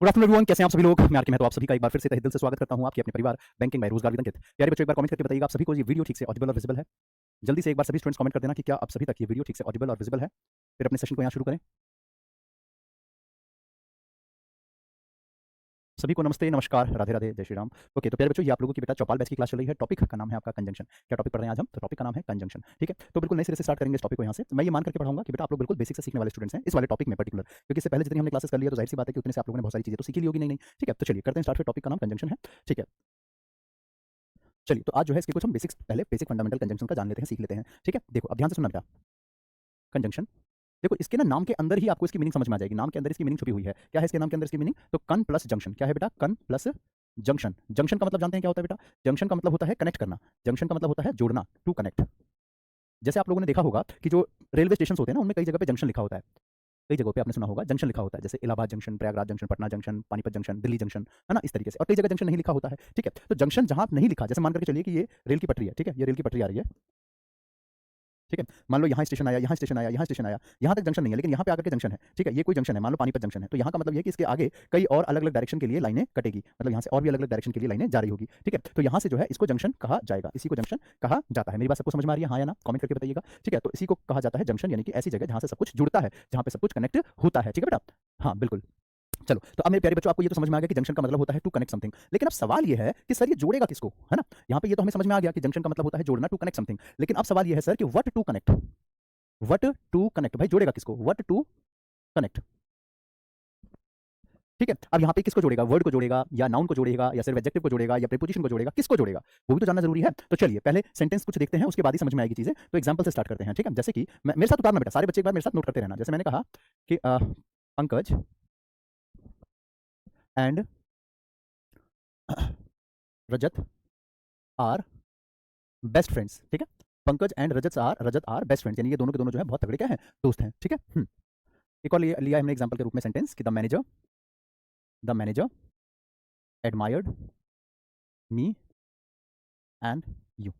Good afternoon everyone, कैसे हैं आप सभी लोग। मैं आर के महतो आप सभी का एक बार फिर से तहे दिल से स्वागत करता हूं आपके अपने परिवार बैंकिंग बाय रोजगार विद अंकित। प्यारे बच्चों, एक बार कमेंट करके बताइएगा आप सभी को ये वीडियो ठीक से ऑडिबल और विजिबल है। जल्दी से एक बार सभी स्टूडेंट्स कमेंट कर देना कि क्या आप सभी तक ये वीडियो ठीक से ऑडिबल और विजिबल है। फिर अपने सेशन को यहाँ शुरू करें। सभी को नमस्ते, नमस्कार, राधे राधे, जय श्री राम। ओके, तो प्यारे बच्चों, ये आप लोगों की बेटा चौपाल बैच की क्लास चल रही है। टॉपिक का नाम है आपका कंजंक्शन। क्या टॉपिक पढ़ रहे हैं आज हम? तो टॉपिक का नाम है कंजंक्शन। ठीक है, तो बिल्कुल नए सिरे से स्टार्ट करेंगे इस टॉपिक को। यहाँ से मैं ये मान करके पढ़ाऊंगा कि बेटा आप लोग बिल्कुल बेसिक से सीखने वाले स्टूडेंट्स हैं इस वाले टॉपिक में पर्टिकुलर, क्योंकि इससे पहले जितनी हमने क्लासेस कर लिया तो जाहिर सी बात है कि उतने से आप लोगों ने बहुत सारी चीजें तो सीखी ली होगी। नहीं नहीं, ठीक है, तो चलिए करते हैं स्टार्ट। फिर टॉपिक का नाम कंजंक्शन है। ठीक है, चलिए तो आज जो है इसके कुछ हम बेसिक्स पहले बेसिक फंडामेंटल कंजंक्शन का जान लेते हैं, सीख लेते हैं। ठीक है, देखो अब ध्यान से सुनना बेटा। कंजंक्शन, देखो इसके ना नाम के अंदर ही आपको इसकी मीनिंग समझ में आ जाएगी। नाम के अंदर इसकी मीनिंग छुपी हुई है। क्या है इसके नाम के अंदर इसकी मीनिंग? तो कन प्लस जंक्शन। क्या है बेटा? कन प्लस जंक्शन। जंक्शन का मतलब जानते हैं क्या होता है बेटा? जंक्शन का मतलब होता है कनेक्ट करना। जंक्शन का मतलब होता है जोड़ना, टू कनेक्ट। जैसे आप लोगों ने देखा होगा कि जो रेलवे स्टेशन होते हैं ना, उनमें कई जगह पे जंक्शन लिखा होता है। कई जगहों पे आपने सुना होगा जंक्शन लिखा होता है, जैसे Allahabad junction, Prayagraj junction, Patna junction, Panipat junction, Delhi junction, है ना, इस तरीके से। और कई जगह जंक्शन नहीं लिखा होता है। ठीक है, तो जंक्शन जहां नहीं लिखा, जैसे मान करके चलिए कि ये रेल की पटरी है। ठीक है, ये रेल की पटरी आ रही है। ठीक है, मान लो यहाँ स्टेशन आया, यहाँ स्टेशन आया, यहाँ स्टेशन आया, यहाँ तक जंक्शन नहीं है, लेकिन यहाँ पे आकर के जंक्शन है। ठीक है, ये कोई जंक्शन है, मान लो पानीपत जंक्शन है, तो यहाँ का मतलब ये है कि इसके आगे कई और अलग अलग डायरेक्शन के लिए लाइनें कटेगी, मतलब यहाँ से और भी अलग अलग डायरेक्शन के लिए लाइनें जा रही होगी। ठीक है, तो यहाँ से जो है इसको जंक्शन कहा जाएगा, इसी को जंक्शन कहा जाता है। मेरी बात सबको समझ में आ रही है? हाँ या ना, कमेंट करके बताइएगा। ठीक है, तो इसी को कहा जाता है जंक्शन, यानी कि ऐसी जगह जहाँ से सब कुछ जुड़ता है, जहाँ पे सब कुछ कनेक्ट होता है। ठीक है बेटा? हाँ बिल्कुल। चलो, तो अब मेरे प्यारे बच्चों, आपको ये तो समझ में आ गया कि जंक्शन का मतलब होता है टू कनेक्ट समथिंग। लेकिन अब सवाल ये है कि सर ये जोड़ेगा किसको, है ना? यहाँ पे ये तो हमें समझ में आ गया कि जंक्शन का मतलब होता है जोड़ना, टू कनेक्ट समथिंग। लेकिन अब सवाल ये है सर कि what to connect, what to connect, भाई जोड़ेगा किसको? What to connect. ठीक है, अब यहाँ पे किसको जोड़ेगा? वर्ड को जोड़ेगा या नाउन को जोड़ेगा या सिर्फ एडजेक्टिव को जोड़ेगा या प्रीपोजिशन को जोड़ेगा? किसको जोड़ेगा वो भी तो जानना जरूरी है। तो चलिए पहले सेंटेंस कुछ देखते हैं, उसके बाद ही समझ में आएगी चीजें। तो एग्जांपल से स्टार्ट करते हैं। ठीक है, जैसे कि मेरे साथ उतारना बेटा, सारे बच्चे एक बार मेरे साथ नोट करते रहना। जैसे मैंने कहा कि Pankaj and Rajat are best friends. ठीक है, Pankaj and Rajat are best friends, यानी ये दोनों के दोनों जो है बहुत तगड़े क्या है, दोस्त हैं। ठीक है, एक और लिया हमने एग्जांपल के रूप में सेंटेंस कि the manager admired me and you.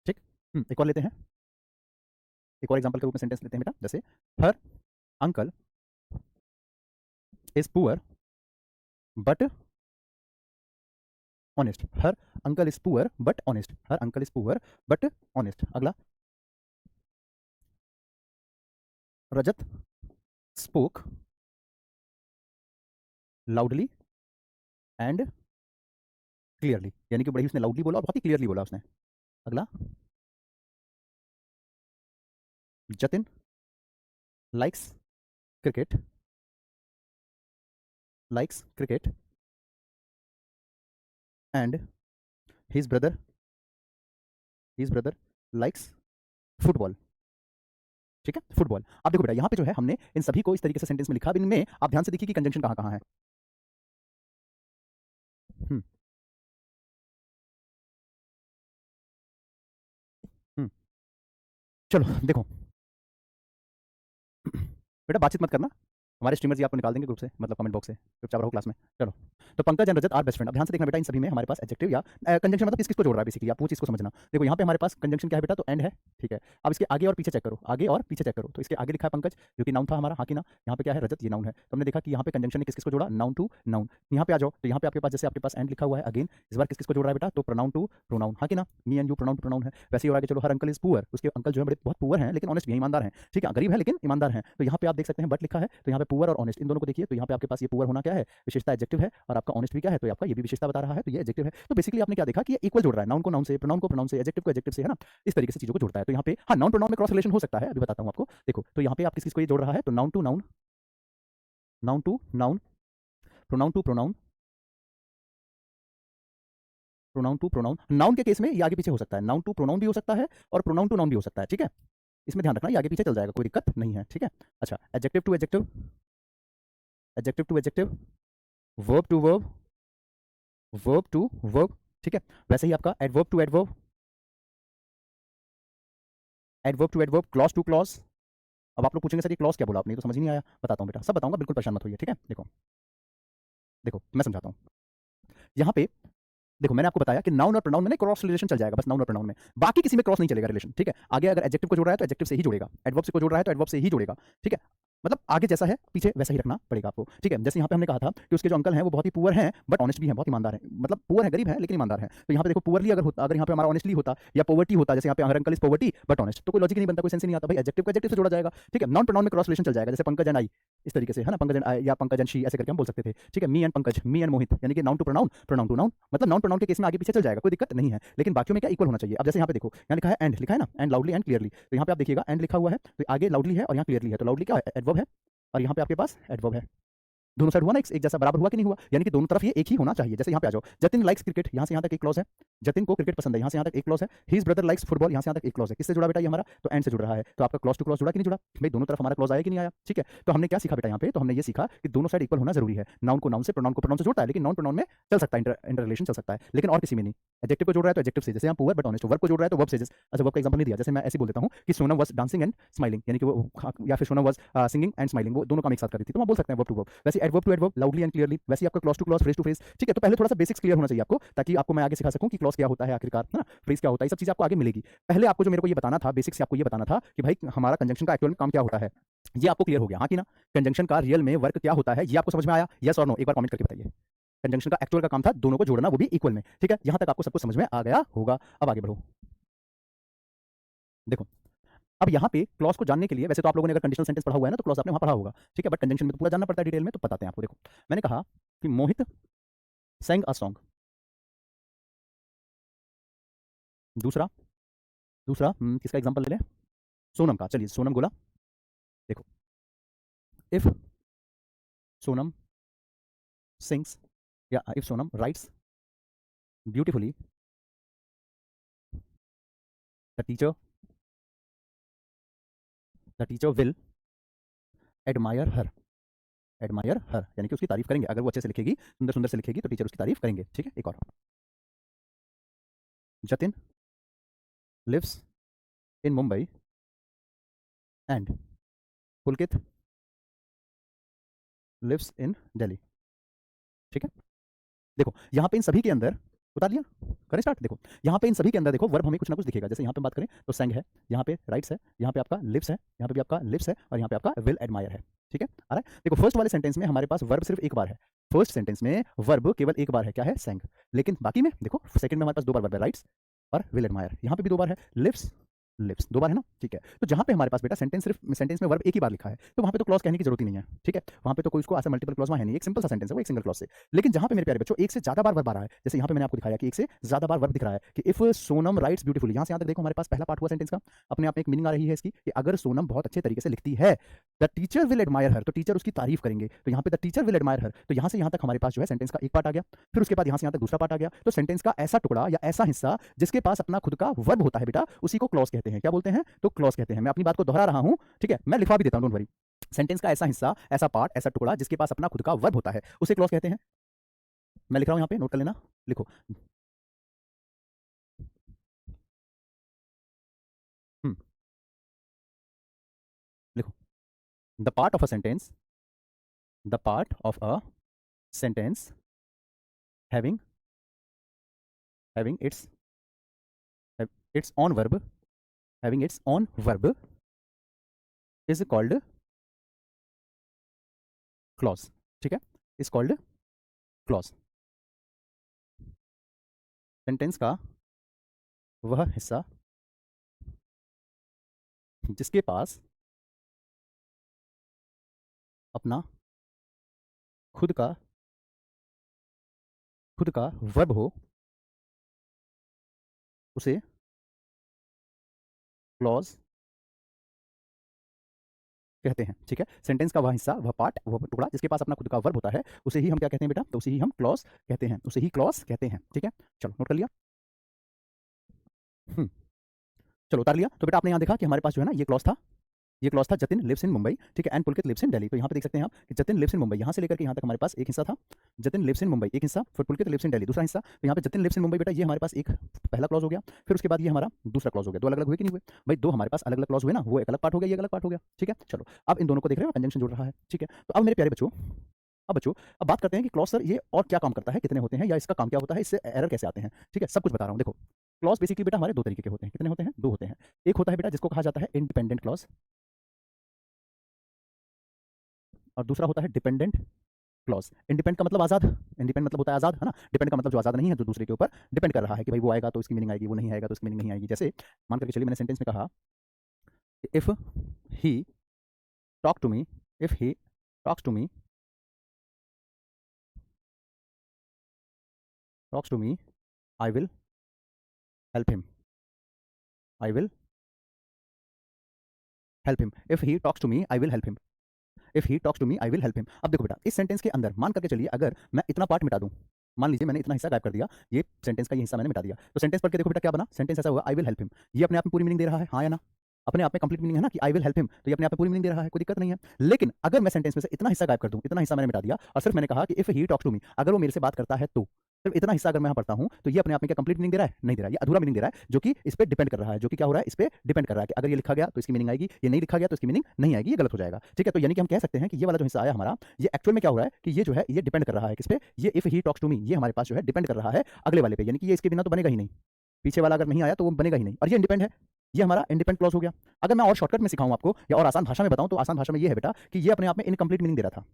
ठीक, एक और लेते हैं, एक और एग्जांपल के रूप में सेंटेंस लेते हैं बेटा, जैसे हर uncle is poor but honest. Her uncle is poor but honest. Her uncle is poor but honest. अगला, रजत स्पोक लाउडली एंड क्लियरली, यानी कि बड़ी उसने लाउडली बोला और बहुत ही क्लियरली बोला उसने। अगला, Jatin likes cricket and his brother likes football. ठीक है, फुटबॉल। अब देखो बेटा, यहाँ पे जो है हमने इन सभी को इस तरीके से सेंटेंस में लिखा। अब इनमें आप ध्यान से देखिए कि कंजंक्शन कहाँ कहाँ है। हम्म हम्म चलो देखो बेटा, बातचीत मत करना, हमारे स्ट्रीमर जी आपको निकाल देंगे ग्रुप से, मतलब कमेंट बॉक्स से। चुपचाप रहो क्लास में। चलो, तो Pankaj and Rajat are best friend. अब ध्यान से देखना बेटा, इन सभी में हमारे पास एडजेक्टिव या कंजंक्शन मतलब किस किस को जोड़ रहा है बेसिकली, आप वो चीज़ को समझना। देखो यहाँ पे हमारे पास कंजंक्शन क्या है बेटा? तो एंड है। ठीक है, अब इसके आगे और पीछे चेक करो, आगे और पीछे चेक करो। तो इसके आगे लिखा है पंकज, जो कि नाउन था हमारा, हाँ कि ना? यहाँ पे क्या है? रजत, ये नाउन है। तो हमने देखा कि यहाँ पे कंजंक्शन ने किस किस को जोड़ा? Noun to noun. यहाँ पे आ जाओ, तो यहाँ पे आपके पास जैसे आपके पास एंड लिखा हुआ है, अगेन इस बार किस किस को जोड़ रहा है बेटा? तो प्रोनाउन टू प्रोनाउन, हाँ कि ना? Me and you pronoun to pronoun है। वैसे ही और आगे चलो, हर अंकल इज पुअर, उसके अंकल जो है बड़े बहुत पुअर हैं लेकिन ऑनेस्ट भी हैं, ईमानदार हैं। ठीक है, गरीब है लेकिन ईमानदार हैं। तो यहाँ पे आप देख सकते हैं बट लिखा है, तो यहाँ पे पुअर और ऑनेस्ट इन दोनों को देखिए। तो यहाँ पे आपके पास ये पुअर होना क्या है? विशेषता एडजेक्टिव है, और आपका ऑनेस्ट भी क्या है? तो आपका ये भी विशेषता बता रहा है, तो ये एडजेक्टिव है। तो बेसिकली आपने क्या देखा कि ये इक्वल जोड़ रहा है, नाउन को नाउन से, प्रोनाउन को प्रोनाउन से, एडजेक्टिव को एडजेक्टिव से, है ना? इस तरीके से चीजों को जोड़ता है। तो यहाँ पे हाँ, नाउन प्रोनाउन में क्रॉस रिलेशन हो सकता है, अभी बताता हूँ आपको। देखो, तो यहाँ पे आप किस किस को ये जोड़ रहा है? तो noun to noun, noun to noun, pronoun to pronoun, pronoun to pronoun. Noun के केस में ये आगे पीछे हो सकता है, नाउन टू प्रोनाउन भी हो सकता है और प्रोनाउन टू नाउन भी हो सकता है। ठीक है, इसमें ध्यान रखना, ये आगे पीछे चल जाएगा, कोई दिक्कत नहीं है। ठीक है, अच्छा, adjective to adjective, adjective to adjective, verb to verb, verb to verb. ठीक है, वैसे ही आपका adverb to adverb, adverb to adverb, clause to clause. अब आप लोग पूछेंगे सर ये क्लॉज क्या बोला आपने, तो समझ ही नहीं आया। बताता हूँ बेटा, सब बताऊंगा, बिल्कुल परेशान मत होइए। ठीक है, देखो देखो मैं समझाता हूँ। यहाँ पे देखो, मैंने आपको बताया कि नाउन और प्रोनाउन में क्रॉस रिलेशन चल जाएगा, बस नाउन और प्रोनाउन में, बाकी किसी में क्रॉस नहीं चलेगा रिलेशन। ठीक है, आगे अगर एडजेक्टिव को जोड़ रहा है तो एडजेक्टिव से ही जोड़ेगा, एडवर्ब से को जोड़ रहा है तो एडवर्ब से ही जोड़ेगा। ठीक है, मतलब आगे जैसा है पीछे वैसा ही रखना पड़ेगा आपको, ठीक है। जैसे यहाँ पे हमने कहा था कि उसके जो अंकल हैं वो बहुत ही पुअर हैं बट ऑनेस्ट भी हैं, बहुत ईमानदार हैं, मतलब पुअर है, गरीब है लेकिन ईमानदार है। तो यहाँ पे देखो पुअरली अगर होता, अगर यहाँ पे हमारा ऑनेस्टली होता या पॉवर्टी होता, जैसे यहाँ पे हर uncle is poverty but honest, तो कोई लॉजिक नहीं बनता, कोई सेंस नहीं आता भाई। एडजेक्टिव को एडजेक्टिव से जोड़ा जाएगा, ठीक है। नॉन प्रोनाउन में क्रॉस रिलेशन चल जाएगा, जैसे पंकज एंड आई, इस तरीके से है ना, पंकज एंड आई या पंकज एंड शी ऐसे करके हम बोल सकते थे, ठीक है। Me and Pankaj, me and Mohit, यानी कि noun to pronoun, pronoun to noun, मतलब नाउन प्रोनाउन के केस में आगे पीछे चल जाएगा, कोई दिक्कत नहीं है, लेकिन बाकियों में क्या इक्वल होना चाहिए। अब जैसे यहाँ पे देखो, यहाँ लिखा है एंड, लिखा है ना एंड लाउडली एंड क्लियरली, तो यहाँ पे आप देखिएगा एंड लिखा हुआ है तो आगे लाउडली है और यहाँ क्लियरली है, तो लाउडली क्या है, एडवर्ब है, और यहाँ पे आपके पास एडवर्ब है। दोनों साइड हुआ ना, एक जैसा बराबर हुआ कि नहीं हुआ, यानी कि दोनों तरफ ये एक ही होना चाहिए। जैसे यहाँ पे आ जाओ, जतिन लाइक्स क्रिकेट, यहाँ से यहाँ तक एक क्लॉज है, जतिन को क्रिकेट पसंद है, यहाँ से यहाँ तक एक क्लॉज है। हिज ब्रदर लाइक्स फुटबॉल, यहाँ से यहाँ तक एक क्लॉज है। किससे जुड़ा बेटा ये हमारा, तो एंड से जुड़ रहा है, तो आपका क्लॉज टू क्लॉज जुड़ा कि नहीं जुड़ा भाई, दोनों तरफ हमारा क्लॉज आया कि नहीं आया, ठीक है। तो हमने क्या सीखा बेटा यहाँ पे, तो हमने ये सीखा कि दोनों साइड इक्वल होना जरूरी है। नाउन को नाउन से, प्रोनाउन को प्रोनाउन से जोड़ता है, लेकिन नॉन प्रोनाउन में चल सकता है, इंटर रिलेशन चल सकता है, लेकिन और किसी में नहीं। एडजेक्टिव को जोड़ रहा है तो एडजेक्टिव से, जैसे यहाँ पुअर बट ऑनेस्ट, वर्ब को जोड़ रहा है तो वर्ब से, अच्छा वर्ब का एग्जांपल नहीं दिया, जैसे मैं ऐसे बोल देता हूँ कि Sonam was dancing and smiling, यानी कि वो, या फिर Sonam was singing and smiling, वो दोनों काम एक साथ कर रही थी, तो हम बोल सकते हैं वर्ब टू वर्ब। वैसे adverb to adverb, loudly and clearly, वैसे आपका clause to clause, phrase to phrase, ठीक है। तो पहले थोड़ा सा बेसिक्स क्लियर होना चाहिए आपको, ताकि आपको मैं आगे सिखा सकूं कि क्लॉज क्या होता है आखिरकार, है ना, फ्रेज क्या होता है, ये सब चीजें आपको आगे मिलेगी। पहले आपको जो मेरे को ये बताना था, बेसिक्स आपको ये बताना था कि भाई हमारा कंजंक्शन का एक्चुअल में काम क्या होता है, ये आपको क्लियर हो गया, हाँ कि ना। कंजंक्शन का रियल में वर्क क्या होता है ये आपको समझ में आया, यस और नो, एक बार कमेंट करके बताइए। कंजंक्शन का एक्चुअल का काम था दोनों को जोड़ना, वो भी इक्वल में, ठीक है। यहां तक आपको सब कुछ समझ में आ गया होगा। अब आगे बढ़ो, देखो अब यहाँ पे क्लॉज को जानने के लिए, वैसे तो आप लोगों ने अगर कंडीशनल सेंटेंस पढ़ा हुआ है ना तो क्लॉज आपने वहां पढ़ा होगा, ठीक है, बट कंजंक्शन में तो पूरा जानना पड़ता है डिटेल में, तो बताते हैं आपको। देखो मैंने कहा कि मोहित सेंग अ सॉन्ग, दूसरा, दूसरा किसका एग्जांपल ले लें, सोनम का, चलिए सोनम बोला। देखो इफ सोनम सिंग्स, या if Sonam rights beautifully, the teacher, the teacher will admire her, admire हर यानी कि उसकी तारीफ करेंगे, अगर वो अच्छे से लिखेगी, सुंदर सुंदर से लिखेगी तो टीचर उसकी तारीफ करेंगे, ठीक है। एक और, Jatin lives in Mumbai and Pulkit lives in Delhi, ठीक है। देखो यहाँ पे इन सभी के अंदर, उतार लिया, करें स्टार्ट। देखो यहाँ पे इन सभी के अंदर देखो वर्ब हमें कुछ ना कुछ दिखेगा, जैसे यहाँ पे बात करें तो सेंग है, यहाँ पे राइट्स है, यहाँ पे आपका लिव्स है, यहाँ पे भी आपका लिव्स है, और यहाँ पे आपका विल एडमायर है, ठीक है। आ रहा है, देखो फर्स्ट वाले सेंटेंस में हमारे पास वर्ब सिर्फ एक बार है, फर्स्ट सेंटेंस में वर्ब केवल एक बार है, क्या है, सेंग। लेकिन बाकी में देखो सेकंड में हमारे पास दो बार वर्ब है, राइट्स और विल एडमायर, यहाँ पे भी दो बार है, लिव्स लिप्स, दो बार है ना, ठीक है। तो जहां पे हमारे पास बेटा सेंटेंस, सिर्फ सेंटेंस में वर्ब एक ही बार लिखा है, तो वहां पे तो क्लॉज कहने की जरूरत ही नहीं है, ठीक है। वहां पे तो कोई उसको ऐसा मल्टीपल क्लॉज वहां है नहीं, एक सिंपल सा सेंटेंस है वो, एक सिंगल क्लॉज से। लेकिन जहां पे मेरे प्यारे बच्चों एक से ज्यादा बार वर्ब आ रहा है, जैसे यहाँ पे मैंने आपको दिखाया कि एक से ज्यादा बार वर्ब दिख रहा है कि इफ सोनम राइट्स ब्यूटीफुली, यहाँ से यहाँ तक देखो हमारे पास पहला पार्ट हुआ सेंटेंस का, अपने आप में एक मीनिंग आ रही है इसकी कि अगर सोनम बहुत अच्छे तरीके से लिखती है, द टीचर विल एडमायर हर, तो टीचर उसकी तारीफ करेंगे, तो यहाँ पे द टीचर विल एडमायर हर, तो यहाँ से यहाँ तक हमारे पास जो है सेंटेंस का एक पार्ट आ गया, फिर उसके बाद यहाँ से यहाँ तक दूसरा पार्ट आ गया। तो सेंटेंस का ऐसा टुकड़ा या ऐसा हिस्सा जिसके पास अपना खुद का वर्ब होता है बेटा, उसी को क्लॉज कहते हैं, क्या बोलते हैं, तो क्लॉज कहते हैं। मैं अपनी बात को दोहरा रहा हूं, ठीक है, मैं लिखवा भी देता हूं, डोंट वरी। सेंटेंस का ऐसा हिस्सा, ऐसा पार्ट, ऐसा टुकड़ा जिसके पास अपना खुद का वर्ब होता है, उसे क्लॉज कहते हैं। मैं लिख रहा हूं यहाँ पे, नोट कर लेना, लिखो। हम्म, लिखो, the part of a sentence, the part of a sentence having having its on verb, having its on verb is called clause, ठीक है, इज कॉल्ड क्लॉज। सेंटेंस का वह हिस्सा जिसके पास अपना खुद का वर्ब हो, उसे क्लॉज कहते हैं, ठीक है। सेंटेंस का वह हिस्सा, वह पार्ट, वह टुकड़ा जिसके पास अपना खुद का वर्ब होता है, उसे ही हम क्या कहते हैं बेटा, तो उसे ही हम क्लॉज कहते हैं, उसे ही क्लॉज कहते हैं, ठीक है। चलो नोट कर लिया, हम्म, चलो उतार लिया। तो बेटा आपने यहाँ देखा कि हमारे पास जो है ना ये क्लॉज था, ये क्लॉज था जतिन लिव्स इन मुंबई, ठीक है, and Pulkit lives in Delhi. तो यहाँ पे देख सकते हैं आप कि जतिन लिव्स इन मुंबई, यहाँ से लेकर के यहाँ तक हमारे पास एक हिस्सा था, जतिन लिव्स इन मुंबई एक हिस्सा, फिर पुलकित लिव्स इन दिल्ली दूसरा हिस्सा। तो यहाँ पे जतिन लिव्स इन मुंबई बेटा ये हमारे पास एक पहला क्लॉज हो गया, फिर उसके बाद ये हमारा दूसरा क्लॉज हो गया। दो अलग अलग हुए कि नहीं हुए भाई, दो हमारे पास अलग अलग क्लॉज हुए ना, वो एक अलग पार्ट हो गया, ये अलग पार्ट हो गया, ठीक है। चलो अब इन दोनों को देख रहे हो, कंजंक्शन जुड़ रहा है, ठीक है। तो अब मेरे प्यारे बच्चों, अब बच्चों अब बात करते हैं कि क्लॉज सर ये और क्या काम करता है, कितने होते हैं, या इसका काम क्या होता है, इससे एरर कैसे आते हैं, ठीक है, सब कुछ बता रहा हूँ। देखो क्लॉज बेसिकली बेटा हमारे दो तरीके के होते हैं, कितने होते हैं, दो होते हैं। एक होता है बेटा जिसको कहा जाता है इंडिपेंडेंट क्लॉज, और दूसरा होता है डिपेंडेंट क्लॉज। इंडिपेंडेंट का मतलब आज़ाद, इंडिपेंडेंट मतलब होता है आज़ाद, है ना। डिपेंड का मतलब जो आज़ाद नहीं है, जो दूसरे के ऊपर डिपेंड कर रहा है कि भाई वो आएगा तो इसकी मीनिंग आएगी, वो नहीं आएगा तो इसकी मीनिंग नहीं आएगी। जैसे मान करके चलिए मैंने सेंटेंस में कहा if he talk to me, if he talks to me, talks to me, I will help him, I will help him. If he talks to me I will help him, if he talks to me I will help him. अब देखो बेटा, इस sentence के अंदर मान करके चलिए अगर मैं इतना पार्ट मिटा दूं, मान लीजिए मैंने इतना हिस्सा गायब कर दिया, ये सेंटेंस का ये हिस्सा मैंने मिटा दिया, तो सेंटेंस पढ़ के देखो बेटा क्या बना, सेंटेंस ऐसा हुआ आई विल हेल्प हिम। ये अपने आप में पूरी मीनिंग दे रहा है, हाँ या ना, अपने आप में कंप्लीट मीनिंग है ना कि आई विल हेल्प हिम, तो ये अपने आप में पूरी मीनिंग दे रहा है, कोई दिक्कत नहीं है। लेकिन अगर मैं सेंटेंस में से इतना हिस्सा गायब कर दूं, इतना हिस्सा मैंने मिटा दिया और सिर्फ मैंने कहा कि if he talks to me, अगर वो मेरे से बात करता है तो, सिर्फ इतना हिस्सा अगर मैं यहाँ पढ़ता हूँ, तो ये अपने आप में क्या कंप्लीट मीनिंग दे रहा है, नहीं दे रहा है, ये अधूरा मीनिंग दे रहा है, जो कि इस पे डिपेंड कर रहा है, जो कि क्या हो रहा है, इस पे डिपेंड कर रहा है कि अगर ये लिखा गया तो इसकी मीनिंग आएगी, ये नहीं लिखा गया तो इसकी मीनिंग नहीं आएगी, ये गलत हो जाएगा। ठीक है, तो यानी कि हम कह सकते हैं कि ये वाला जो हिस्सा आया हमारा, ये एक्चुअल में क्या हो रहा है कि ये जो है ये डिपेंड कर रहा है किस पे, ये if he talks to me, ये हमारे पास जो है डिपेंड कर रहा है अगले वाले पे, यानी कि ये इसके बिना तो बनेगा ही नहीं, पीछे वाला अगर नहीं आया तो वो बनेगा ही नहीं, और ये इंडिपेंड है, ये हमारा इंडिपेंडेंट क्लॉज हो गया। अगर मैं और शॉर्टकट में सिखाऊं आपको या और आसान भाषा में बताऊं, तो आसान भाषा में ये है बेटा कि ये अपने आप में इनकम्प्लीट मीनिंग दे रहा था,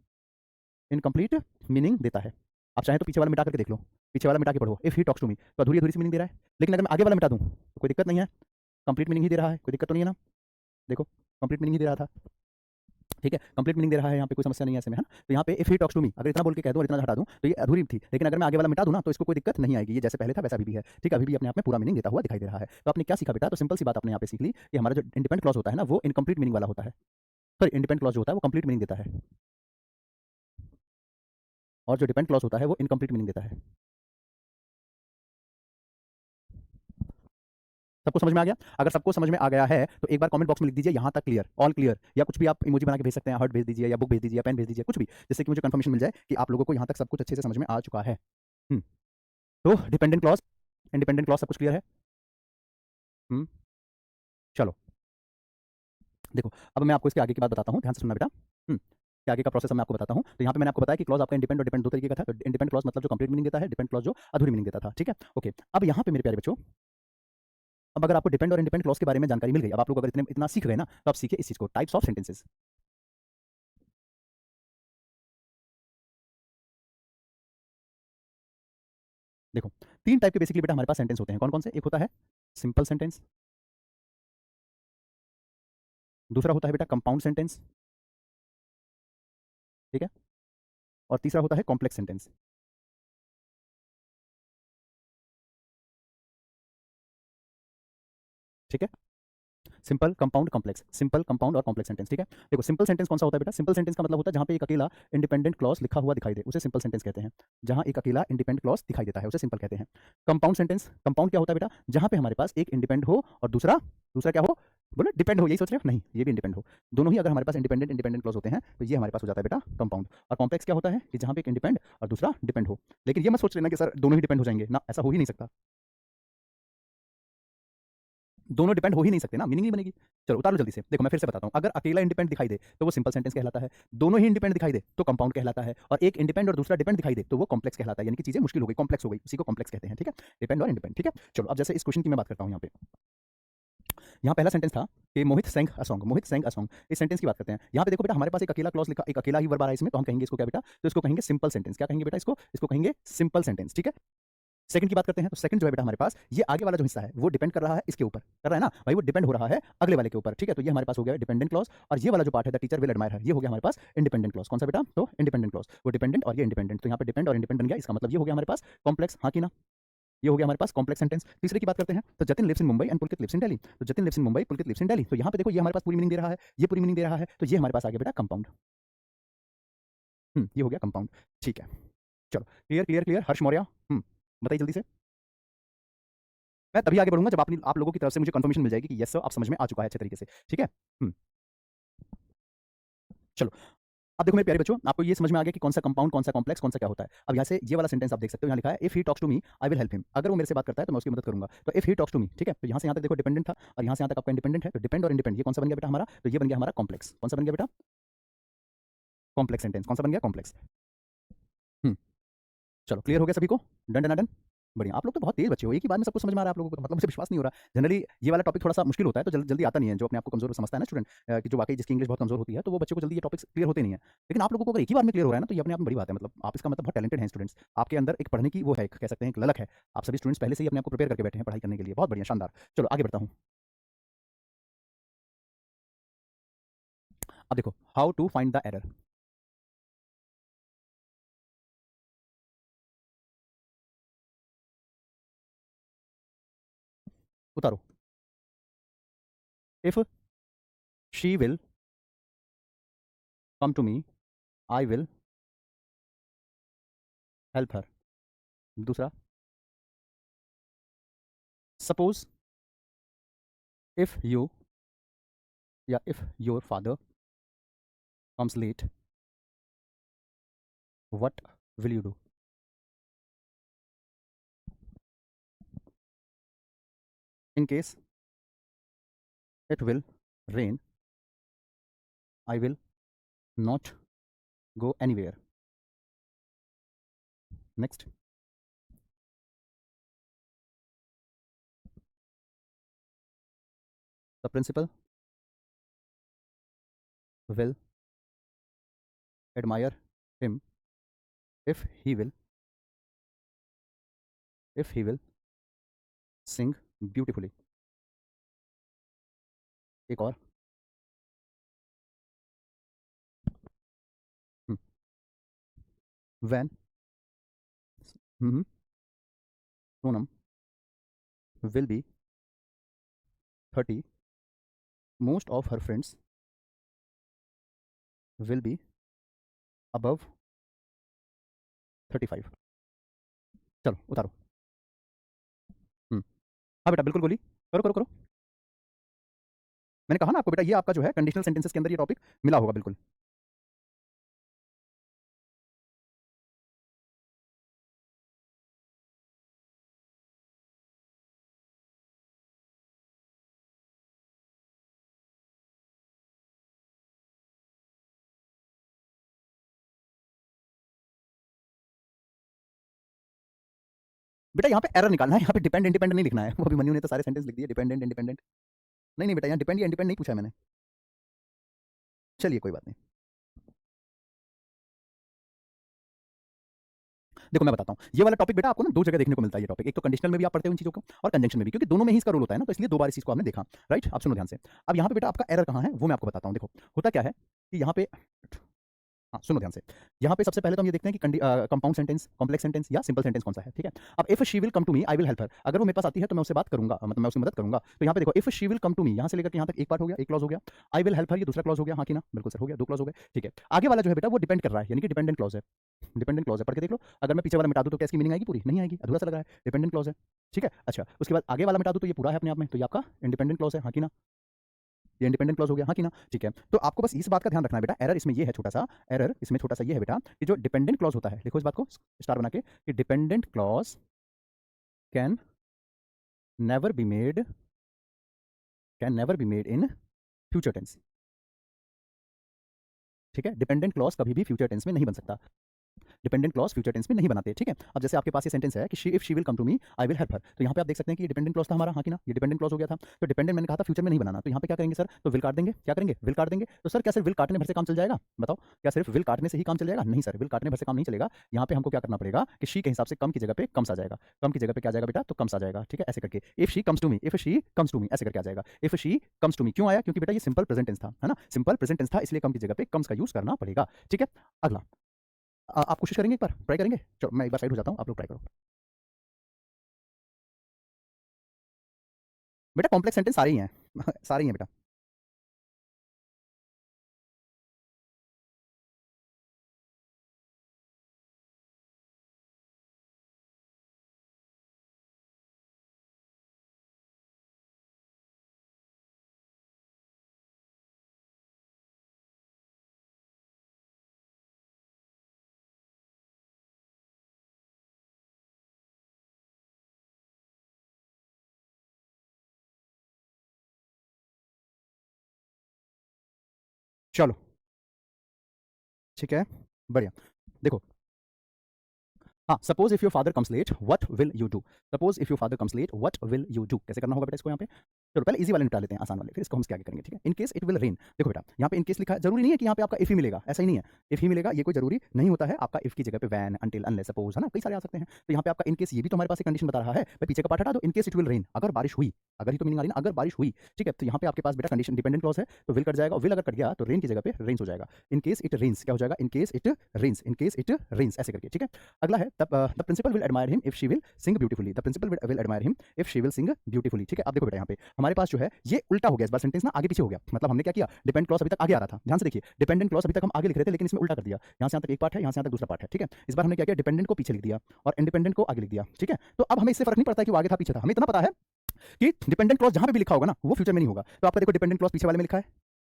इनकम्प्लीट मीनिंग देता है। आप चाहें तो पीछे वाला मिटा करके देख लो, पीछे वाला मिटा के पढ़ो, if he talks to me, तो अधूरी अधूरी सी मीनिंग दे रहा है। लेकिन अगर मैं आगे वाला मिटा दूं तो कोई दिक्कत नहीं है, कंप्लीट मीनिंग ही दे रहा है, कोई दिक्कत तो नहीं है ना। देखो कंप्लीट मीनिंग ही दे रहा था, ठीक है, कंप्लीट मीनिंग दे रहा है, यहाँ पे कोई समस्या नहीं है ऐसे में, है ना। तो यहाँ पे if he talks to me, अगर इतना बोल के कह दूं और इतना हटा दूं तो ये अधूरी थी, लेकिन अगर मैं आगे वाला मिटा दूं ना तो इसको कोई दिक्कत नहीं आएगी, ये जैसे पहले था वैसा भी है, ठीक है, अभी भी अपने आप में पूरा मीनिंग देता हुआ दिखाई दे रहा है। तो आपने क्या सीखा बेटा, तो सिंपल सी बात आपने यहाँ पे सीख ली कि हमारा जो इंडिपेंडेंट क्लॉज होता है ना वो इनकम्प्लीट मीनिंग वाला होता है, सॉरी इंडिपेंडेंट क्लॉज जो होता है वो कंप्लीट मीनिंग देता है, और जो डिपेंडेंट क्लॉज होता है वो इनकम्प्लीट मीनिंग देता है। सबको समझ में आ गया? अगर सबको समझ में आ गया है तो एक बार कमेंट बॉक्स में लिख दीजिए यहाँ तक क्लियर, ऑल क्लियर, या कुछ भी आप इमोजी बना के भेज सकते हैं, हार्ट भेज दीजिए या बुक भेज दीजिए या पेन भेज दीजिए, कुछ भी, जिससे कि मुझे कंफर्मेशन मिल जाए कि आप लोगों को यहाँ तक सब कुछ अच्छे से समझ में आ चुका है। तो डिपेंडेंट क्लॉज, इंडिपेंडेंट क्लॉज सब कुछ क्लियर है। चलो देखो, अब मैं आपको इसके आगे की बात बताता हूँ, ध्यान से सुनना बेटा। इसके आगे का प्रोसेस मैं आपको बताता हूँ। तो यहाँ पे मैंने आपको बताया कि क्लॉज आपका इंडिपेंडेंट और डिपेंड दो तरीके का था। तो इंडिपेंडेंट क्लॉज मतलब जो कंप्लीट मीनिंग देता है, डिपेंड क्लॉज जो अधूरी मीनिंग देता था, ठीक है, ओके। अब यहाँ पे मेरे प्यारे बच्चों, अब अगर आपको डिपेंड और इंडिपेंडेंट क्लॉज के बारे में जानकारी मिल गई, अब आप लोग अगर इतना सीख गए ना, तो आप सीखिए इस चीज को, टाइप्स ऑफ सेंटेंसेस। देखो, तीन टाइप के बेसिकली बेटा हमारे पास सेंटेंस होते हैं, कौन कौन से? एक होता है सिंपल सेंटेंस, दूसरा होता है बेटा कंपाउंड सेंटेंस, ठीक है, और तीसरा होता है कॉम्प्लेक्स सेंटेंस, ठीक है। Simple, compound, complex, simple, compound और कॉम्प्लेक्स सेंटेंस, ठीक है। देखो सिंपल सेंटेंस कौन सा होता है बेटा? सिंपल सेंटेंस का मतलब होता है जहां पे एक अकेला इंडिपेंडेंट क्लॉज लिखा हुआ दिखाई दे, उसे सिंपल सेंटेंस कहते हैं। जहां एक अकेला इंडिपेंडेंट क्लॉज दिखाई देता है उसे सिंपल कहते हैं। कंपाउंड सेंटेंस, कंपाउंड क्या होता है बेटा? जहां पे हमारे पास एक इंडिपेंडेंट हो और दूसरा दूसरा क्या हो? बोलो डिपेंड हो, यही सोच रहे हो? नहीं, ये भी इंडिपेंडेंट हो। दोनों ही अगर हमारे पास इंडिपेंडेंट इंडिपेंडेंट क्लॉज होते हैं तो ये हमारे पास हो जाता है बेटा कंपाउंड। और कॉम्प्लेक्स क्या होता है कि जहां पे एक इंडिपेंडेंट और दूसरा डिपेंड हो। लेकिन ये मत सोच लेना कि सर दोनों ही डिपेंड हो जाएंगे ना, ऐसा हो ही नहीं सकता, दोनों डिपेंड हो ही नहीं सकते ना, मीनिंग नहीं बनेगी। चलो उतार लो जल्दी से। देखो मैं फिर से बताता हूँ, अगर अकेला इंडिपेंडेंट दिखाई दे तो वो सिंपल सेंटेंस कहलाता है, दोनों ही इंडिपेंडेंट दिखाई दे तो कंपाउंड कहलाता है, और एक इंडिपेंडेंट और दूसरा डिपेंड दिखाई दे तो वो कॉम्प्लेक्स कहलाता है, यानी कि चीजें मुश्किल हो गई, कॉम्प्लेक्स हो गई, उसी को कॉम्प्लेक्स कहते हैं, ठीक है, डिपेंड और इंडिपेंडेंट, ठीक है। चलो अब जैसे इस क्वेश्चन की मैं बात करता हूँ, यहाँ पहला सेंटेंस था कि Mohit sang a song, Mohit sang a song, इस सेंटेंस की बात करते हैं। यहाँ पे देखो बेटा हमारे पास एक अकेला क्लॉज लिखा, एक अकेला ही वर्ब आ रहा है इसमें, तो हम कहेंगे इसको क्या बेटा? तो इसको कहेंगे सिंपल सेंटेंस। क्या कहेंगे बेटा इसको? इसको कहेंगे सिंपल सेंटेंस, ठीक है। सेकंड की बात करते हैं, तो सेकंड जो है बेटा हमारे पास, ये आगे वाला जो हिस्सा है वो डिपेंड कर रहा है इसके ऊपर, कर रहा है ना भाई, वो डिपेंड हो रहा है अगले वाले के ऊपर, ठीक है। तो ये हमारे पास हो गया डिपेंडेंट क्लॉज, और ये वाला जो पार्ट है द टीचर विल एडमायर हर, ये हो गया हमारे पास इंडिपेंडेंट क्लॉज। कौन सा बेटा? तो इंडिपेंडेंट क्लॉज, वो डिपेंडेंट और ये इंडिपेंडेंट, तो यहाँ पे डिपेंड और इंडिपेंडेंट बन गया, इसका मतलब ये हो गया हमारे पास कॉम्प्लेक्स, हाँ कि ना, ये हो गया हमारे पास कॉम्प्लेक्स सेंटेंस। तीसरे की बात करते हैं, तो Jatin lives in Mumbai and Pulkit lives in Delhi, तो Jatin lives in Mumbai, Pulkit lives in Delhi, तो यहाँ पे देखो ये हमारे पास पूरी मीनिंग दे रहा है, ये पूरी मीनिंग दे रहा है, तो ये हमारे पास आ गया बेटा कंपाउंड। ये हो गया कंपाउंड, ठीक है। चलो क्लियर क्लियर क्लियर, हर्ष मौर्य बताइए जल्दी से। मैं तभी आगे बढ़ूंगा जब आप लोगों की तरफ से मुझे कंफर्मेशन मिल जाएगी कि यस सर आप समझ में आ चुका है अच्छे तरीके से, ठीक है। चलो अब देखो मेरे प्यारे बच्चों, आपको ये समझ में आ गया कि कौन सा कंपाउंड, कौन सा कॉम्प्लेक्स, कौन सा क्या होता है। अब यहाँ से ये वाला सेंटेंस आप देख सकते हो, यहाँ लिखा है if he talks to me I will help him, अगर वो मेरे से बात करता है तो मैं उसकी मदद करूंगा। तो if he talks to me, ठीक है, तो यहाँ से यहाँ तक देखो डिपेंडेंट था, और यहाँ से यहाँ तक आपका इंडिपेंडेंट है, तो डिपेंड और इंडिपेंडेंट ये कौन सा बन गया बेटा हमारा? तो ये बन गया हमारा कॉम्प्लेक्स। कौन सा बन गया बेटा? Complex sentence. कौन सा बन गया? कॉम्प्लेक्स। चलो क्लियर हो गया सभी को? डन डन डन, बढ़िया। आप लोग तो बहुत तेज बच्चे हो, एक ही बार में सब कुछ समझ में आ रहा है आप लोगों को, तो मतलब मुझे विश्वास नहीं हो रहा। जनरली ये वाला टॉपिक थोड़ा-सा मुश्किल होता है, तो जल्दी आता नहीं है, जो अपने आप को कमज़ोर समझता है ना स्टूडेंट, कि जो वाक़ई जिसकी इंग्लिश बहुत कमज़ोर होती है, तो वो बच्चों को जल्दी ये टॉपिक्स क्लियर होते नहीं है। लेकिन आप लोगों को अगर एक ही बार में क्लियर हो रहा है ना, तो ये अपने आप में बड़ी बात है। मतलब आप इसका मतलब बहुत टैलेंटेड हैं स्टूडेंट्स। आपके अंदर एक पढ़ने की वो है, एक कह सकते हैं एक ललक है। आप सभी स्टूडेंट्स पहले से ही अपने आप को प्रिपेयर करके बैठे हैं पढ़ाई करने के लिए। बहुत बढ़िया, शानदार। चलो आगे बढ़ता हूँ। अब देखो, how to find the error. उतारो। If she will come to me, I will help her. दूसरा, सपोज इफ यू या if your father comes late, what will you do. In case it will rain, I will not go anywhere. Next, the principal will admire him if he will sing beautifully. एक और, when Sonam will be 30, most of her friends will be above 35. चलो उतारो। हम्म हाँ बेटा, बिल्कुल गोली, करो करो करो। मैंने कहा ना आपको बेटा, ये आपका जो है कंडीशनल सेंटेंसेस के अंदर ये टॉपिक मिला होगा बिल्कुल। बेटा यहाँ पे एरर निकालना है, यहाँ पे डिपेंड इंडिपेंडेंट नहीं लिखना है। वो अभी मनु ने तो सारे सेंटेंस लिख दिए, डिपेंडेंट इंडिपेंडेंट। नहीं नहीं बेटा, यहाँ डिपेंड या इंडिपेंडेंट नहीं पूछा है मैंने। चलिए कोई बात नहीं। देखो मैं बताता हूँ, ये वाला टॉपिक बेटा आपको ना दो जगह देखने को मिलता है। ये टॉपिक एक तो कंडीशनल में भी आप पढ़ते हो इन चीज़ों को, और कंजंक्शन में भी, क्योंकि दोनों में ही इसका रोल होता है ना, तो इसलिए दो बार इस चीज़ को आपने देखा। राइट, आप सुनो ध्यान से। अब यहाँ पे बेटा आपका एरर कहाँ है वो मैं आपको बताता हूँ। देखो होता क्या है कि यहाँ पे, हाँ सुनो ध्यान से। यहाँ पे सबसे पहले तो हम ये देखते हैं कि कंपाउंड सेंटेंस, कॉम्प्लेक्स सेंटेंस या सिंपल सेंटेंस कौन सा है। ठीक है, अब if she will come to me I will help her, अगर वो मेरे पास आती है तो मैं उससे बात करूंगा, मतलब मैं उसकी मदद करूंगा। तो यहाँ पे देखो, if she will come to me, यहाँ से लेकर के यहाँ तक एक पार्ट हो गया, एक क्लॉज हो गया। आई विल हेल्प हर, ये दूसरा क्लॉज हो गया, हाँ कि ना, बिल्कुल सर हो गया, दो क्लॉज हो गए। ठीक है, आगे वाला जो है बेटा वो डिपेंड कर रहा है, यानी कि डिपेंडेंट क्लॉज है। डिपेंडेंट क्लॉज है, पढ़ के देख लो। अगर मैं पीछे वाला मिटा दूं तो क्या इसकी मीनिंग आएगी? पूरी नहीं आएगी, अधूरा सा लग रहा है, डिपेंडेंट क्लॉज है। ठीक है, अच्छा उसके बाद आगे वाला मिटा दूं तो ये पूरा है अपने आप में, तो ये आपका इंडिपेंडेंट क्लॉज है, हाँ कि ना, ये इंडिपेंडेंट क्लॉज हो गया, हाँ कि ना। ठीक है, तो आपको बस इस बात का ध्यान रखना है बेटा, एरर इसमें ये है छोटा सा, एरर इसमें छोटा सा ये है बेटा कि जो डिपेंडेंट क्लॉज होता है, देखो इस बात को स्टार बना के, कि dependent clause can never be made, इन फ्यूचर टेंस। ठीक है, डिपेंडेंट क्लॉज कभी भी फ्यूचर टेंस में नहीं बन सकता, डिपेंडेंट क्लॉज फ्यूचर टेंस में नहीं बनाते। ठीक है, अब जैसे आपके पास ये सेंटेंस है कि she if she will come to me I will help her, तो यहाँ पे आप देख सकते हैं कि ये डिपेंडेंट क्लॉज था हमारा, हाँ कि ना, ये डिपेंडेंट क्लॉज हो गया था। तो डिपेंडेंट मैंने कहा था फ्यूचर में नहीं बनाना, तो यहाँ पे क्या करेंगे सर, तो विल काट देंगे, क्या करेंगे, विल काट देंगे। तो सर क्या सिर्फ विल काटने भर से काम चल जाएगा? बताओ, क्या सिर्फ विल काटने से ही काम चल जाएगा? नहीं सर, विल काटने भर से काम नहीं चलेगा। यहाँ पे हमको क्या करना पड़ेगा कि शी के हिसाब से कम की जगह पे कम्स आ जाएगा, कम की जगह पे क्या आ जाएगा बेटा, तो कम्स आ जाएगा। ठीक है, ऐसे करके if she comes to me, if she comes to me ऐसे करके आ जाएगा, if she comes to me. क्यों आया? क्योंकि बेटा ये सिंपल प्रेजेंट टेंस था, है ना, सिंपल प्रेजेंट टेंस था, इसलिए कम की जगह पे कम्स का यूज करना पड़ेगा। ठीक है, अगला आप कोशिश करेंगे, एक बार ट्राई करेंगे। चलो मैं एक बार साइड हो जाता हूँ, आप लोग ट्राई करो। बेटा कॉम्प्लेक्स सेंटेंस सारे ही हैं सारे ही हैं बेटा। चलो ठीक है, बढ़िया। देखो हाँ, suppose if your father comes late what will you do. Suppose if your father comes late what will you do, कैसे करना होगा बेटा इसको यहाँ पे। चलो पहले इजी वाले निपटा लेते हैं, आसान वाले, फिर इसको हम इसके आगे करेंगे, ठीक है। इन केस इट विल रेन, देखो बेटा यहाँ पे इन केस लिखा है, जरूरी नहीं है कि यहाँ पे आपका इफ ही मिलेगा, ऐसा ही नहीं है। इफ ही मिलेगा ये कोई जरूरी नहीं होता है, आपका इफ की जगह पे वैन, अंटिल, अनलेस, सपोज, है ना, कई सारे आ सकते हैं। तो यहाँ पे आपका इन केस ये भी तो हमारे पास एक कंडीशन बता रहा है, भाई पीछे का पार्ट हटा दो, इन केस इट विल रेन, अगर बारिश हुई, अगर ही तो मीनिंग आ रही ना, अगर बारिश हुई, ठीक है। तो यहाँ पे आपके पास बेटा कंडीशन डिपेंडेंट क्लॉज है, तो विल कट जाएगा, विल अगर कट गया तो रेन की जगह पे रेन्स हो जाएगा। इन केस इट रेन्स क्या हो जाएगा, in case it rains, in case it rains, ऐसे करके, ठीक है। अगला है the principal will admire him if she will sing beautifully, the principal will admire him if she will sing beautifully, ठीक है। अब देखो बेटा यहाँ पे हमारे पास जो है ये उल्टा हो गया, इस बार सेंटेंस ना आगे पीछे हो गया, मतलब हमने क्या किया, डिपेंड क्लॉज अभी तक आगे आ रहा था, ध्यान से देखिए, डिपेंडेंट क्लॉज अभी तक हम आगे लिख रहे थे लेकिन इसमें उल्टा कर दिया, यहाँ से यहाँ तक एक पार्ट है, यहाँ से यहाँ तक दूसरा पार्ट है, ठीक है। इस बार हमने क्या किया, डिपेंडेंट को पीछे लिख दिया और इंडिपेंडेंट को आगे लिख दिया, ठीक है। तो अब हमें इससे फर्क नहीं पड़ता कि वो आगे था पीछे था, हमें इतना पता है कि डिपेंडेंट क्लॉज जहां पे भी लिखा होगा ना वो फ्यूचर में नहीं होगा। तो आपका देखो डिपेंडेंट क्लॉज पीछे वाले में लिखा है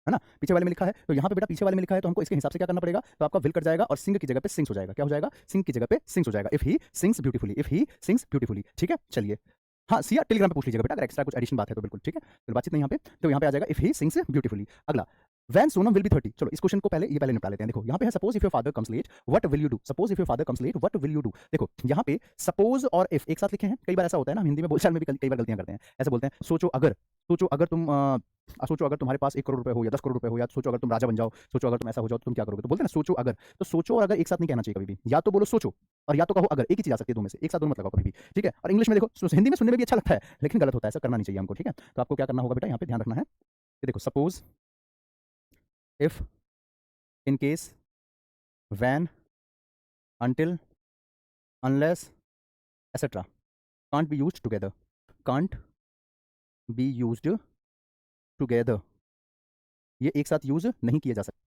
ना, पीछे वाले में लिखा है, तो यहाँ पे बेटा पीछे वाले में लिखा है, तो हमको इसके हिसाब से क्या करना पड़ेगा, तो आपका विल कट जाएगा और सिंग की जगह पे सिंग्स हो जाएगा, क्या हो जाएगा, सिंग की जगह पे सिंग्स हो जाएगा, if he sings beautifully, if he sings beautifully, ठीक है। चलिए हाँ सिया टेलीग्राम पे पूछ लीजिएगा बेटा, अगर एक्स्ट्रा कुछ एडिशन बात है तो बिल्कुल, ठीक है। फिर बातचीत नहीं यहाँ पे, तो यहाँ पे आ जाएगा इफ ही सिंग्स ब्यूटीफुली। अगला वैन सोनम विल बी 30, चलो इस क्वेश्चन को पहले निपटा लेते हैं। देखो यहाँ पे है suppose if your father comes late what will you do, suppose if your father comes late what will you do. देखो यहाँ पे सपोज और इफ एक साथ लिखे हैं, कई बार ऐसा होता है ना, हम हिंदी में बोलचाल में भी कई बार गलतियां करते हैं, ऐसे बोलते हैं सोचो अगर, सोचो अगर तुम सोचो अगर तुम्हारे पास 1 करोड़ रुपए हो या 10 करोड़ रुपए हो, या सोचो अगर तुम राजा बन जाओ, सोचो अगर तुम ऐसा हो जाओ तो तुम क्या करोगे, तो बोलते हैं ना सोचो अगर। तो सोचो और अगर एक साथ नहीं कहना चाहिए कभी भी, या तो बोलो सोचो और या तो कहो अगर, एक ही चीज आ सकती है दो में से, एक साथ दोनों मत लगाओ कभी भी, ठीक है। और इंग्लिश में देखो, हिंदी में सुनने में भी अच्छा लगता है लेकिन गलत होता है, ऐसा करना नहीं चाहिए हमको, ठीक है। तो आपको क्या करना होगा बेटा, यहाँ पे ध्यान रखना है कि देखो suppose if, in case, when, until, unless, etc. can't be used together, can't be used together, ये एक साथ यूज नहीं किए जा सकते,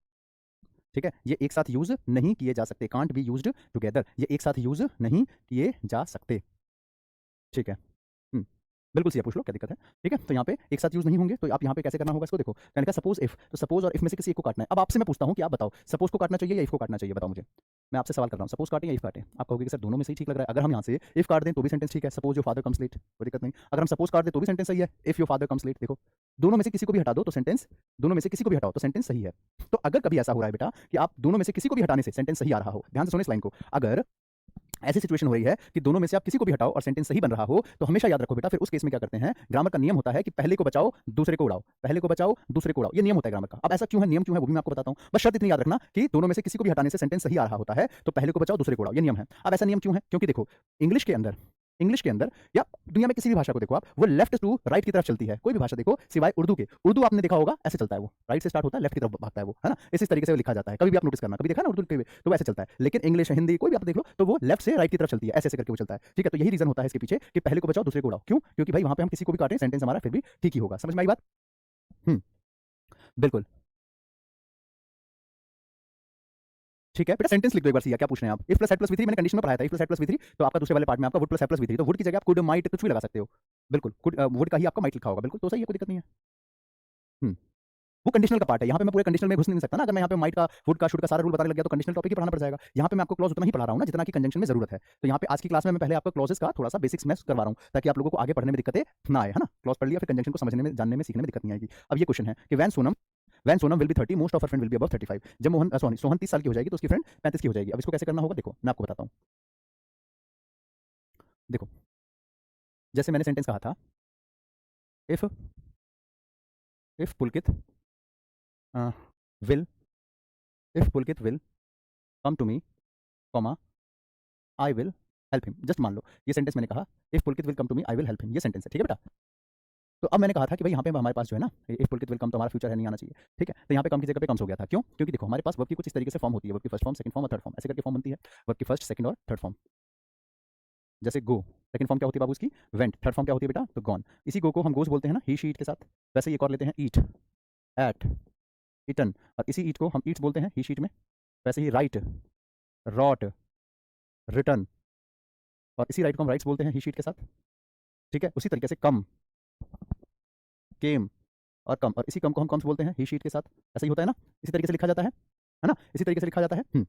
ठीक है। ये एक साथ यूज नहीं किए जा सकते, can't be used together, ये एक साथ यूज नहीं किए जा सकते, ठीक है। बिल्कुल सही है, पूछ लो क्या दिक्कत है, ठीक है। तो यहाँ पे एक साथ यूज नहीं होंगे, तो आप यहाँ पे कैसे करना होगा इसको, देखो मैंने कहा सपोज इफ, तो सपोज और इफ में से किसी एक को काटना है। अब आपसे मैं पूछता हूँ कि आप बताओ सपोज को काटना चाहिए या इफ को काटना चाहिए, बताओ मुझे, मैं आपसे सवाल कर रहा हूँ, सपोज काटें या इफ काटें। आप कहोगे कि सर दोनों में से ही ठीक लग रहा है, अगर हम यहाँ से इफ काट दें तो भी सेंटेंस ठीक है, suppose your father comes late, कोई दिक्कत नहीं। अगर हम सपोज काट दें तो भी सेंटेंस सही है, if your father comes late. देखो दोनों में से किसी को भी हटा दो तो सेंटेंस, दोनों में से किसी को भी हटाओ तो सेंटेंस सही है। तो अगर कभी ऐसा हो रहा है बेटा कि आप दोनों में से किसी को भी हटाने से सेंटेंस सही आ रहा हो, ध्यान से सुनो इस लाइन को, अगर ऐसी सिचुएशन हो रही है कि दोनों में से आप किसी को भी हटाओ और सेंटेंस सही बन रहा हो, तो हमेशा याद रखो बेटा, फिर उस केस में क्या करते हैं, ग्रामर का नियम होता है कि पहले को बचाओ दूसरे को उड़ाओ, पहले को बचाओ दूसरे को उड़ाओ, ये नियम होता है ग्रामर का। अब ऐसा क्यों है, नियम क्यों है वो भी मैं आपको बताता हूं, बस शर्त इतनी याद रखना कि दोनों में से किसी को भी हटाने से सेंटेंस सही आ रहा होता है, तो पहले को बचाओ दूसरे को उड़ाओ, ये नियम है। अब ऐसा नियम क्यों है, क्योंकि देखो इंग्लिश के अंदर या दुनिया में किसी भी भाषा को देखो आप, वो लेफ्ट टू राइट की तरफ चलती है, कोई भी भाषा देखो सिवाय उर्दू के। उर्दू आपने देखा होगा ऐसे चलता है, वो राइट से स्टार्ट होता है, लेफ्ट की तरफ भागता है वो, है ना, इस तरीके से वो लिखा जाता है, कभी भी आप नोटिस करना, कभी देखा ना उर्दू लिखते हुए तो वो ऐसे चलता है। लेकिन इंग्लिश, हिंदी कोई भी आप देख लो तो वो लेफ्ट से राइट की तरफ चलती है, ऐसे ऐसे करके वो चलता है, ठीक है। तो यही रीजन होता है इसके पीछे कि पहले को बचाओ दूसरे को उड़ाओ, क्यों, क्योंकि भाई वहां पे हम किसी को भी काटें सेंटेंस हमारा फिर भी ठीक ही होगा। समझ में आई बात, बिल्कुल ठीक है बेटा। सेंटेंस लिख दो एक बार, सिया क्या पूछ रहे हैं आप, if plus head plus V3 मैंने कंडीशन में पढ़ाया था, if plus head plus V3, तो आपका दूसरे वाले पार्ट में आपका would plus head plus V3, तो वुड की जगह आप कुड माइट कुछ भी लगा सकते हो, बिल्कुल वुड का ही आपका माइट लिखा होगा, बिल्कुल तो सही है, कोई दिक्कत नहीं है। वो कंडीशनल का पार्ट है, यहाँ पे मैं पूरे कंडीशनल में घुस नहीं सकता ना, अगर मैं यहाँ पे माइट का, वुड का, शुड का सारा रूल बताने लग गया तो कंडीशनल टॉपिक ही पढ़ाना पड़ जाएगा। यहाँ पे मैं आपको क्लॉज उतना ही पढ़ा रहा हूँ ना जितना कि कंजंक्शन में जरूरत है। तो यहाँ पे आज की क्लास में मैं पहले आपको क्लॉजेस का थोड़ा सा बेसिक्स में करवा रहा हूँ ताकि आप लोगों को आगे पढ़ने में दिक्कतें ना आए, है ना। क्लॉज पढ़ लिया फिर कंजंक्शन को समझने में, जानने में, सीखने में दिक्कत नहीं आएगी। अब ये क्वेश्चन है कि when Sonam will be 30 most of her friend will be above 35, जब सोहन 30 साल की हो जाएगी तो उसकी फ्रेंड 35 की हो जाएगी। अब इसको कैसे करना होगा, देखो मैं आपको बताता हूँ। देखो जैसे मैंने सेंटेंस कहा था, if Pulkit will come to me, comma I will help him. Just मान लो ये सेंटेंस मैंने कहा, if Pulkit will come to me I will help him, ये सेंटेंस है, ठीक है बेटा। तो अब मैंने कहा था कि भाई यहाँ पे हमारे पास जो है ना, इफ पुलकित विल कम तो हमारा फ्यूचर है, नहीं आना चाहिए, ठीक है। तो यहाँ पे कम की जगह पे कम्स हो गया था, क्यों, क्योंकि देखो हमारे पास वर्ब की कुछ इस तरीके से फॉर्म होती है, वर्ब की फर्स्ट फॉर्म, सेकंड फॉर्म और थर्ड फॉर्म, ऐसे करके फॉर्म बनती है, वर्ब की फर्स्ट, सेकंड और थर्ड फॉर्म। जैसे गो, सेकंड फॉर्म क्या होती है बाबू इसकी, वेंट, थर्ड फॉर्म क्या होती है बेटा, तो गॉन। इसी गो को हम गोस बोलते हैं ना, ही शी इट के साथ, वैसे ही एक और लेते हैं ईट, एट, इटन, और इसी ईट को हम ईट्स बोलते हैं ही शीट में, वैसे ही राइट, रॉट, रिटर्न, और इसी राइट को हम राइट्स बोलते हैं ही शीट के साथ, ठीक है। उसी तरीके से कम, केम और कम, और इसी कम को हम कम्स बोलते हैं ही शीट के साथ, ऐसा ही होता है ना, इसी तरीके से लिखा जाता है ना, इसी तरीके से लिखा जाता है।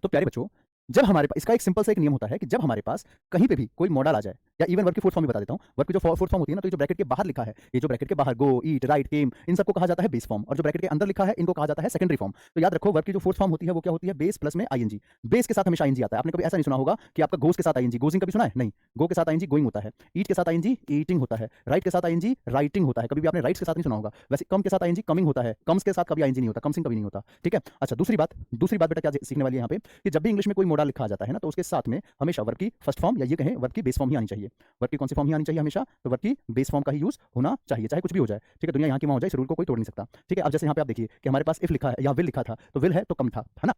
तो प्यारे बच्चों, जब हमारे पास इसका एक सिंपल सा एक नियम होता है कि जब हमारे पास कहीं पे भी कोई मॉडल आ जाए या इवन वर्ब की फोर्थ फॉर्म भी बता देता हूँ। वर्ब की जो फोर्थ फॉर्म होती है ना, तो ये जो ब्रैकेट के बाहर लिखा है, ये जो ब्रैकेट के बाहर गो, ईट, राइट, केम, इन सबको कहा जाता है बेस फॉर्म, और जो ब्रैकेट के अंदर लिखा है इनको कहा जाता है सेकेंडरी फॉर्म। तो याद रखो वर्ब की जो फोर्थ फॉर्म होती है वो क्या होती है, बेस प्लस में आईएनजी। बेस के साथ हमेशा आईएनजी आता है। आपने कभी ऐसा नहीं सुना होगा कि आपका गोस के साथ आईएनजी, गोजिंग कभी सुना है? नहीं। गो के साथ आईएनजी गोइंग होता है, ईट के साथ आईएनजी ईटिंग होता है, राइट के साथ आईएनजी राइटिंग होता है। कभी भी आपने राइट्स के साथ नहीं सुना होगा। वैसे कम के साथ आईएनजी कमिंग होता है, कम्स के साथ कभी आईएनजी नहीं होता, कमसिंग कभी नहीं होता। ठीक है। अच्छा, दूसरी बात बेटा क्या सीखने वाली है यहाँ पे, कि जब भी इंग्लिश में कोई मोडा लिखा जाता है ना, तो उसके साथ में हमेशा वर्ब की फर्स्ट फॉर्म या ये कहें वर्ब की बेस फॉर्म ही आनी चाहिए। वर्ब की कौन सी फॉर्म ही आनी चाहिए हमेशा? तो वर्ब की बेस फॉर्म का ही यूज होना चाहिए, चाहे कुछ भी हो जाए। ठीक है, दुनिया यहाँ की वहाँ हो जाए, इस रूल को कोई तोड़ नहीं सकता। ठीक है। अब जैसे यहाँ पे आप देखिए कि हमारे पास इफ लिखा है या विल लिखा था, तो विल है तो कम था, है ना।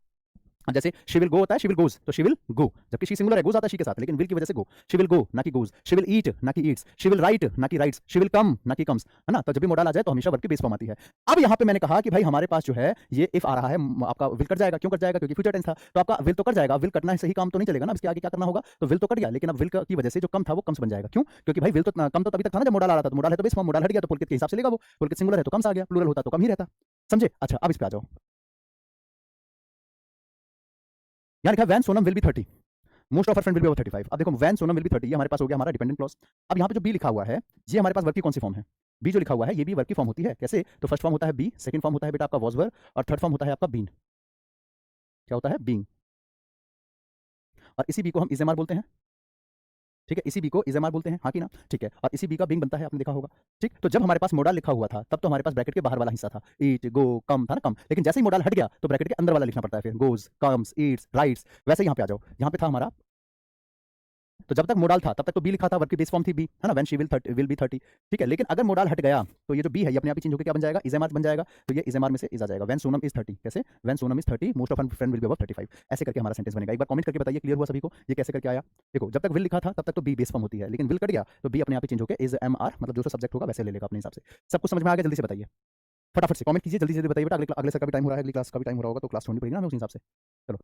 जैसे शी विल गो होता है, शी विल गोज, तो शी विल गो, जबकि शी सिंगुलर है, गोज आता है शी के साथ, लेकिन विल की वजह से गो। शी विल गो ना कि गोज, शी विल ईट ना कि ईट्स, शी विल राइट ना कि राइट्स, शी विल कम ना कि कम्स, है ना। तो जब भी मोडाल आ जाए तो हमेशा वर्ब की बेस फॉर्म आती है। अब यहाँ पे मैंने कहा कि भाई हमारे पास जो है ये इफ आ रहा है, आपका विल कट जाएगा। क्यों कट जाएगा? क्योंकि फ्यूचर टेंस था, तो आपका विल तो कट जाएगा। विल कटना है, सही काम तो नहीं चलेगा ना, इसके आगे क्या करना होगा? तो विल तो कट गया, लेकिन अब विल की वजह से जो कम था वो कम्स बन जाएगा। क्यों? क्योंकि भाई विल तो कम तो तभी तक था ना जब मोडाल आ रहा था, तो मोडाल है तो बेस फॉर्म, मोडाल हट गया तो पुलकित के हिसाब से लेगा वो। पुलकित सिंगुलर है तो कम्स आ गया, प्लूरल होता तो कम ही रहता। समझे? अच्छा, अब इस पे आ जाओ। यहाँ लिखा है when Sonam will be 30, most of our friend will be over 35। अब देखो वैन सोनम विल बी 30, ये हमारे पास हो गया हमारा डिपेंडेंट क्लॉज। अब यहाँ पे जो बी लिखा हुआ है, ये हमारे पास वर्ब की कौन सी फॉर्म है? बी जो लिखा हुआ है ये भी वर्ब की फॉर्म होती है। कैसे? तो फर्स्ट फॉर्म होता है बी, सेकंड फॉर्म होता है बेटा आपका वॉज वर, और थर्ड फॉर्म होता है आपका बीन। क्या होता है? बीइंग। और इसी बी को हम इजेमार बोलते हैं। ठीक है, इसी बी को इजेमार बोलते हैं, हाँ कि ना? ठीक है। और इसी बी का बीइंग बनता है, आपने देखा होगा। ठीक, तो जब हमारे पास मोडाल लिखा हुआ था तब तो हमारे पास ब्रैकेट के बाहर वाला हिस्सा था, ईट, गो, कम था ना, कम। लेकिन जैसे ही मोडाल हट गया तो ब्रैकेट के अंदर वाला लिखना पड़ता है, फिर गोज, कम्स, ईट्स, राइट्स। वैसे ही यहाँ पे आ जाओ, यहाँ पे था हमारा, तो जब तक मोडाल था तब तक तो बी लिखा था, वर्ब की बेस फॉर्म थी बी, है ना, व्हेन शी विल बी 30। ठीक है, लेकिन अगर मोडाल हट गया तो ये जो बी है ये अपने आप ही चेंज होकर क्या बन जाएगा? इजेमार बन जाएगा। तो ये इजेमार में से इज आ जाएगा, व्हेन सोनम इज 30। कैसे? When Sonam is 30, most of our friend will be above 35। ऐसे करके हमारा सेंटेंस बनेगा। एक बार कमेंट करके बताइए, क्लियर हुआ सभी को? ये कैसे करके आया? देखो, जब तक विल लिखा था तब तक तो बी बेस फॉर्म होती है, लेकिन विल कट गया तो बी अपने आप ही चेंज होकर इज एम आर, मतलब जो सब्जेक्ट होगा वैसे ले लेगा अपने हिसाब से। सब कुछ समझ में आ गया? जल्दी से बताइए, फटाफट से कमेंट कीजिए, जल्दी जल्दी बताइए बेटा। अगले सर का भी टाइम हो रहा है, अगली क्लास का भी टाइम हो रहा होगा, तो क्लास छोड़नी पड़ेगी ना हमें उस हिसाब से। चलो,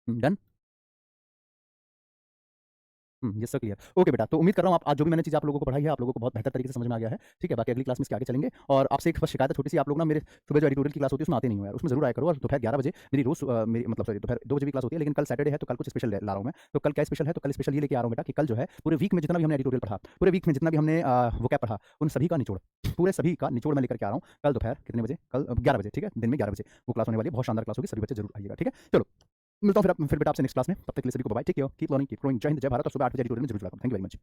done. Yes sir, clear. Okay बेटा, तो उम्मीद कर रहा हूँ आप आज जो भी मैंने चीज़ आप लोगों को पढ़ाई है आप लोगों को बहुत बेहतर तरीके से समझ में आ गया है। ठीक है, बाकी अगली क्लास में इसके आगे चलेंगे। और आपसे एक बस शिकायत है छोटी सी, आप लोग ना मेरे सुबह जो एडिटोरियल की क्लास होती है उसमें आते नहीं हो यार, उसमें जरूर आया करो। और दोपहर 11 बजे मेरी रोज मेरी मतलब सॉरी दोपहर 2 बजे भी क्लास होती है, लेकिन कल सैटरडे है तो कल कुछ स्पेशल ला रहा हूँ मैं। तो कल क्या स्पेशल है? तो कल स्पेशल ये लेके आ रहा हूँ बेटा कि कल जो है पूरे वीक में जितना भी हमने एडिटोरियल पढ़ा, पूरे वीक में जितना भी हमने वो क्या पढ़ा, उन सभी का निचोड़, पूरे सभी का निचोड़ मैं लेकर के आ रहा हूँ कल दोपहर कितने बजे? कल 11 बजे। ठीक है, दिन में 11 बजे वो क्लास होने वाली है, बहुत शानदार क्लास होगी, सभी बच्चे जरूर आइएगा। ठीक है, चलो मिलता हूँ फिर बेटा आपसे नेक्स्ट क्लास में। तब तक के लिए सभी को bye, take care, keep learning, keep growing. जय हिंद, जय भारत। और सुबह 8 बजे एडिटोरियल में जरूर जुड़ा करो। Thank you very much.